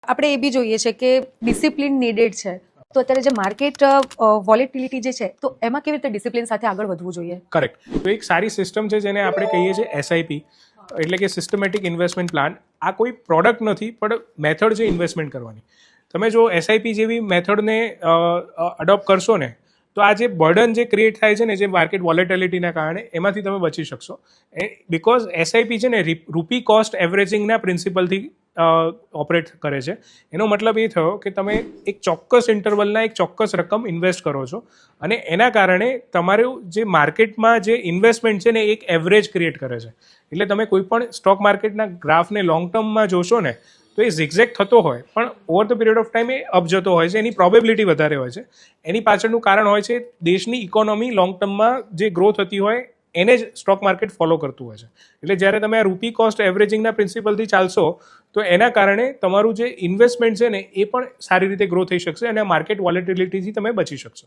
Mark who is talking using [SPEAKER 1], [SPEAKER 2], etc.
[SPEAKER 1] આપણે એ બી જોઈએ છે કે ડિસિપ્લિન નીડેડ છે, તો અત્યારે જે માર્કેટ વોલેટિલિટી જે છે તો એમાં કેવી રીતે ડિસિપ્લિન સાથે આગળ વધવું જોઈએ?
[SPEAKER 2] કરેક્ટ. તો એક સારી સિસ્ટમ છે જેને આપણે કહીએ છીએ એસઆઈપી, એટલે કે સિસ્ટમેટિક ઇન્વેસ્ટમેન્ટ પ્લાન. આ કોઈ પ્રોડક્ટ નથી પણ મેથડ છે ઇન્વેસ્ટમેન્ટ કરવાની. તમે જો એસઆઈપી જેવી મેથડને અડોપ્ટ કરશો ને તો આ જે બર્ડન જે ક્રિએટ થાય છે ને જે માર્કેટ વોલેટિલિટીના કારણે, એમાંથી તમે બચી શકશો. બિકોઝ એસઆઈપી છે ને રૂપી કોસ્ટ એવરેજિંગના પ્રિન્સિપલથી ઓપરેટ કરે છે. એનો મતલબ એ થયો કે તમે એક ચોક્કસ ઇન્ટરવલના એક ચોક્કસ રકમ ઇન્વેસ્ટ કરો છો અને એના કારણે તમારું જે માર્કેટમાં જે ઇન્વેસ્ટમેન્ટ છે ને એક એવરેજ ક્રિએટ કરે છે. એટલે તમે કોઈ પણ સ્ટોક માર્કેટના ગ્રાફને લોંગ ટર્મમાં જોશો ને તો એ ઝિગઝેગ થતો હોય પણ over the period of time A up જતો હોય છે. એની પ્રોબેબિલિટી વધારે હોય છે. એની પાછળનું કારણ હોય છે દેશની ઇકોનોમી લોંગ ટર્મમાં જે ગ્રો થતી હોય એને જ સ્ટોક માર્કેટ ફોલો કરતું હોય છે. એટલે જ્યારે તમે આ રૂપી કોસ્ટ એવરેજિંગના પ્રિન્સિપલથી ચાલશો તો એના કારણે તમારું જે ઇન્વેસ્ટમેન્ટ છે ને એ પણ સારી રીતે ગ્રો થઈ શકશે અને માર્કેટ વોલેટિલિટીથી તમે બચી શકશો.